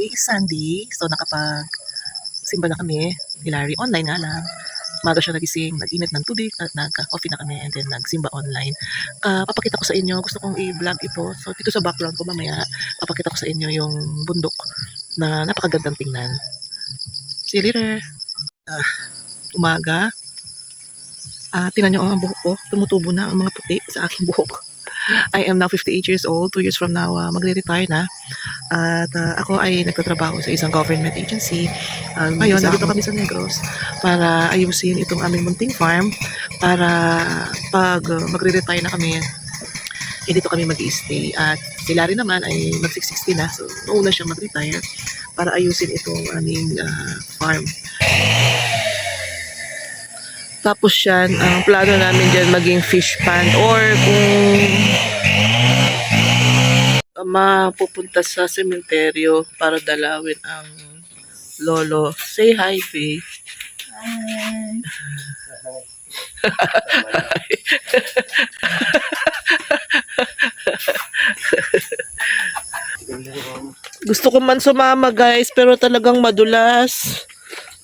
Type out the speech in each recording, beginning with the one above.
Today is Sunday, so nakapag-simba na kami. Hilary, online nga lang. Umaga siya nagising, nag-init ng tubig at nagka-coffee na kami and then nagsimba online. Papakita ko sa inyo, gusto kong i-vlog ito. So dito sa background ko mamaya, papakita ko sa inyo yung bundok na napakagandang tingnan. See you later. Umaga. Tingnan nyo ang buhok ko. Tumutubo na ang mga puti sa aking buhok. I am now 58 years old. 2 years from now, magre-retire na. At ako ay nagtatrabaho sa isang government agency. Ngayon, nandito kami sa Negros para ayusin itong aming munting farm para pag magre-retire na kami, dito kami mag-i-stay. At si Larry naman ay mag-660 na. So, nauna siya mag-retire para ayusin itong aming farm. Tapos yan, ang plano namin dyan maging fish pond or kung mapupunta sa sementeryo para dalawin ang lolo. Say hi, Faye. Gusto ko man sumama, guys, pero talagang madulas.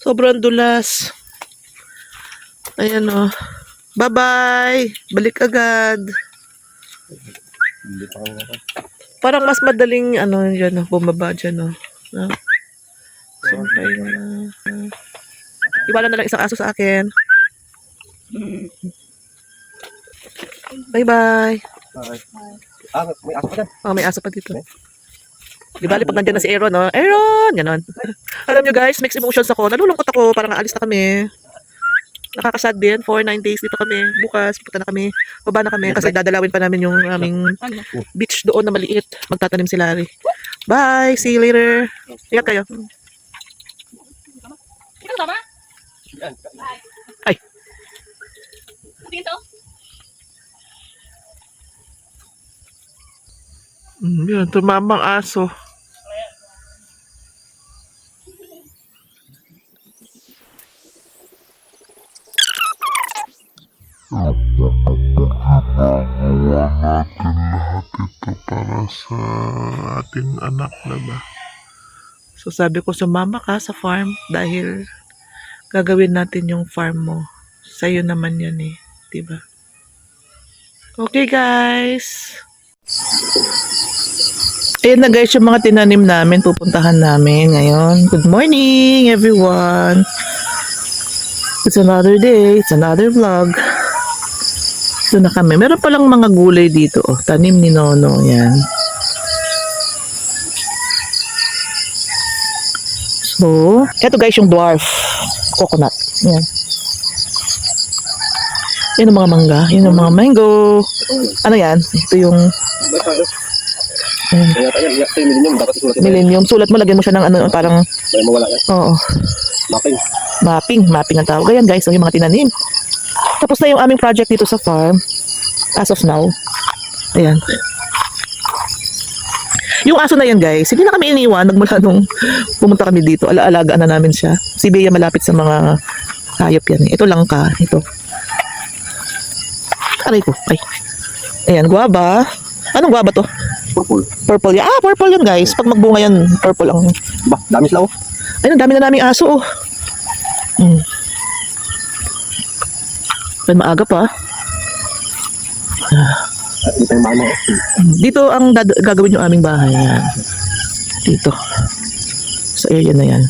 Sobrang dulas. Ayan o. Bye-bye. Balik agad. Parang mas madaling dyan bumaba dyan Sumpay na. Iwala na lang isang aso sa akin. Bye-bye. May aso pa dyan. May aso pa dito. Di bali pag nandyan na si Aaron, Aaron! Ganon. Alam nyo guys, mixed emotions ako. Nalulungkot ako. Parang aalis na kami. Nakakasad din. 4-9 days dito kami. Bukas, punta na kami. Baba na kami kasi dadalawin pa namin yung aming beach doon na maliit. Magtatanim si Larry. Bye! See you later. Ingat kayo. Ay! Yun, tumamang aso. natin lahat ito para sa ating anak na ba? So sabi ko, sumama ka sa farm dahil gagawin natin yung farm mo. Sa'yo naman yan diba? Okay guys. Ayan na guys yung mga tinanim namin. Pupuntahan namin ngayon. Good morning everyone. It's another day. It's another vlog. Ito na kami. Meron palang mga gulay dito. Tanim ni Nono. Yan. So, eto guys yung dwarf coconut. Yan. Yan ang mga mangga. Yan ang mga mango. Ano yan? Ito yung millennium. Sulat mo, lagyan mo siya ng parang oo. Mapping ang tawag. Ayan guys, yung mga tinanim. Tapos na yung aming project dito sa farm. As of now. Ayan. Yung aso na yan guys, hindi na kami iniwan nagmula nung pumunta kami dito. Alaalagaan na namin siya. Si Bea malapit sa mga hayop yan. Ito lang ka. Ito. Aray ko. Ay. Ayan, guava. Anong guava to? Purple yan. Purple yan guys. Pag magbunga yan, purple ang... Ba, dami sila Ayun, dami na naming aso Pero maaga pa. Dito ang gagawin yung aming bahay. Yan. Dito. Sa area na yan.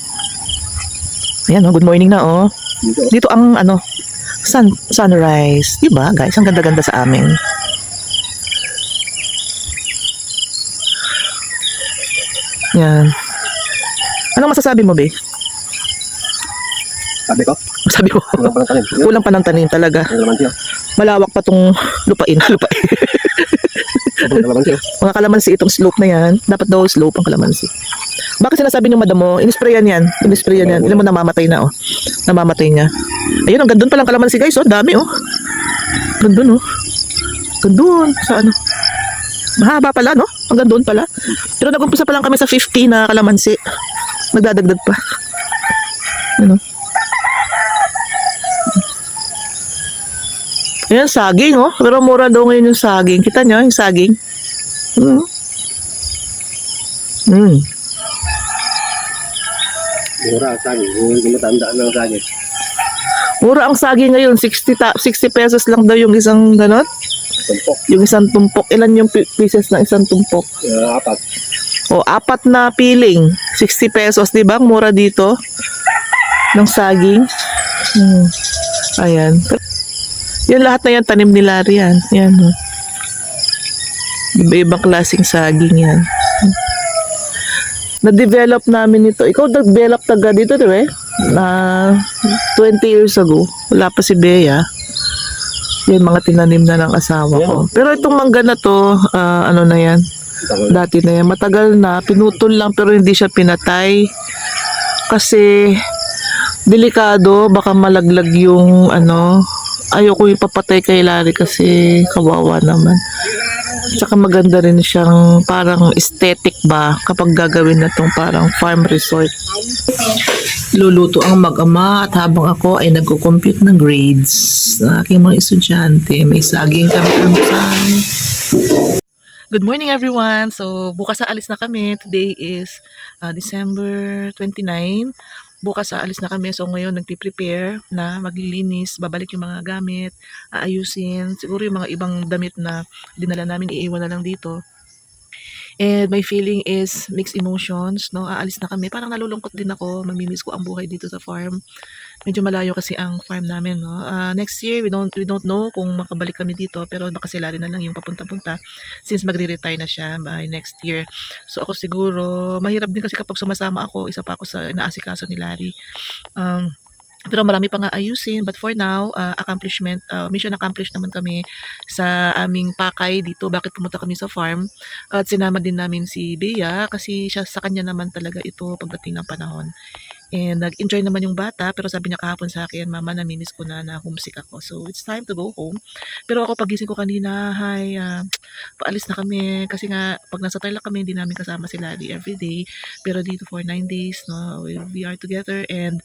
Ayan, good morning na Dito ang sunrise. Diba guys? Ang ganda-ganda sa amin. Yan. Anong masasabi mo, Be? Sabi ko, kulang pa ng tanim talaga. Malawak pa tong lupain. Mga kalamansi itong slope na yan. Dapat daw slope ang kalamansi. Bakit sinasabi ng madam mo, in-sprayan yan. Ilan mo namamatay na Namamatay niya. Ayun, ang gandun palang kalamansi guys. Dami Gandun Gandun. Sa mahaba pala Ang gandun pala. Pero nag-umpisa pa lang kami sa 50 na kalamansi. Nagdadagdag pa. Ayan, saging Pero mura daw ngayon yung saging. Kita nyo yung saging? Mura, saging. Hindi matandaan ng saging. Mura ang saging ngayon, 60 pesos lang daw yung isang ganon. Tumpok. Yung isang tumpok. Ilan yung pieces ng isang tumpok? Apat. O, 4 na piling. 60 pesos, di ba? Ang mura dito. Ng saging. Ayan. Yan lahat na yan, tanim ni Larry yan. Yan. Iba-ibang klaseng saging yan. Na-develop namin ito. Ikaw nag-develop taga dito, di ba? Na 20 years ago. Wala pa si Bea. Yan, mga tinanim na ng asawa ko. Pero itong mangga na to, ano na yan? Dati na yan. Matagal na. Pinutol lang pero hindi siya pinatay. Kasi delikado. Baka malaglag yung ano. Ayoko yung papatay kay Larry kasi kawawa naman. Tsaka maganda rin siyang parang aesthetic ba kapag gagawin na tong parang farm resort. Luluto ang mag-ama at habang ako ay nagko-compute ng grades sa aking mga estudyante. May saging kami almusal. Good morning everyone! So bukas aalis na kami. Today is December 29. Bukas aalis na kami. So ngayon nagpi-prepare na maglilinis, babalik yung mga gamit, aayusin. Siguro yung mga ibang damit na dinala namin iiwan na lang dito. And my feeling is mixed emotions, no? Aalis na kami. Parang nalulungkot din ako. Mamimiss ko ang buhay dito sa farm. Medyo malayo kasi ang farm namin, no? Next year, we don't know kung makabalik kami dito. Pero nakasilari na lang yung papunta-punta since magre-retire na siya by next year. So ako siguro, mahirap din kasi kapag sumasama ako, isa pa ako sa inaasikaso ni Larry. Pero marami pa nga ayusin, but for now, mission accomplished naman kami sa aming pakay dito. Bakit pumunta kami sa farm? At sinama din namin si Bea kasi siya sa kanya naman talaga ito pagdating ng panahon. And nag-enjoy naman yung bata, pero sabi niya kahapon sa akin, Mama, namimiss ko na homesick ako. So it's time to go home. Pero ako pagising ko kanina, paalis na kami. Kasi nga, pag nasa Tarlac kami, hindi namin kasama si Larry everyday. Pero dito for 9 days, no, we are together and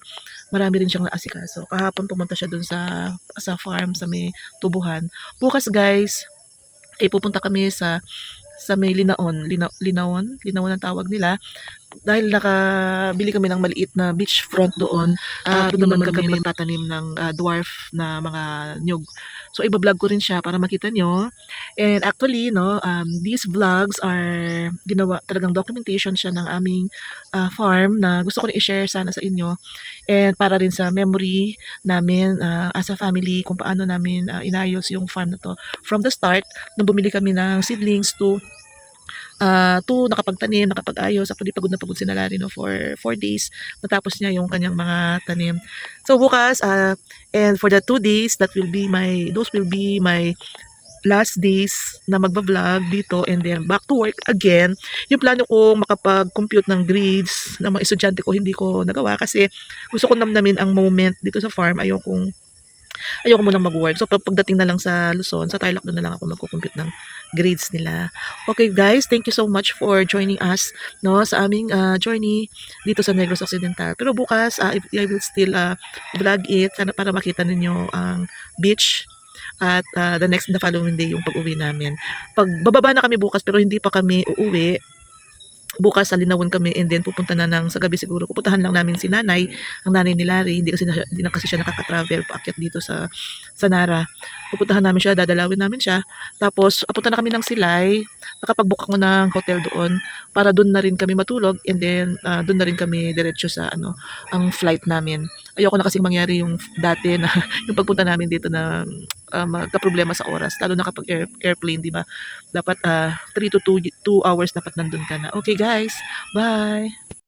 marami rin siyang naasikaso. Kahapon pumunta siya dun sa farm, sa may tubuhan. Bukas guys, pupunta kami sa may Linaon ang tawag nila. Dahil nakabili kami ng maliit na beachfront doon, doon naman kami magtatanim ng dwarf na mga nyug. So iba-vlog ko rin siya para makita nyo. And actually, no, these vlogs are ginawa, talagang documentation siya ng aming farm na gusto ko rin i-share sana sa inyo. And para rin sa memory namin as a family kung paano namin inayos yung farm na to. From the start, nung bumili kami ng seedlings to nakapagtanim, nakapag-ayos. Actually, pagod na pagod si Larry, no, for 4 days. Natapos niya yung kanyang mga tanim. So, bukas, and for the 2 days, those will be my last days na magbablog dito and then back to work again. Yung plano ko makapag-compute ng grades ng mga estudyante ko, hindi ko nagawa kasi gusto ko namnamin ang moment dito sa farm. Ayoko munang mag-work. So, pagdating na lang sa Luzon, sa Tarlac doon na lang ako magko-compute ng grades nila. Okay guys, thank you so much for joining us, no, sa aming journey dito sa Negros Occidental. Pero bukas, I will still vlog it sana para makita ninyo ang beach at the following day yung pag-uwi namin. Bababa na kami bukas pero hindi pa kami uuwi. Bukas sa Linawon kami and then pupunta na sa gabi siguro. Pupuntahan lang namin si nanay, ang nanay ni Larry. Hindi na kasi siya nakaka-travel paakyat dito sa Nara. Pupuntahan namin siya, dadalawin namin siya. Tapos apunta na kami ng Silay. Nakapag-book ako ng hotel doon para doon na rin kami matulog and then doon na rin kami diretso sa ang flight namin. Ayoko na kasing mangyari yung dati na yung pagpunta namin dito na magka-problema sa oras, lalo na kapag airplane, di ba? Dapat 3 to 2 hours dapat nandun ka na. Okay guys, bye!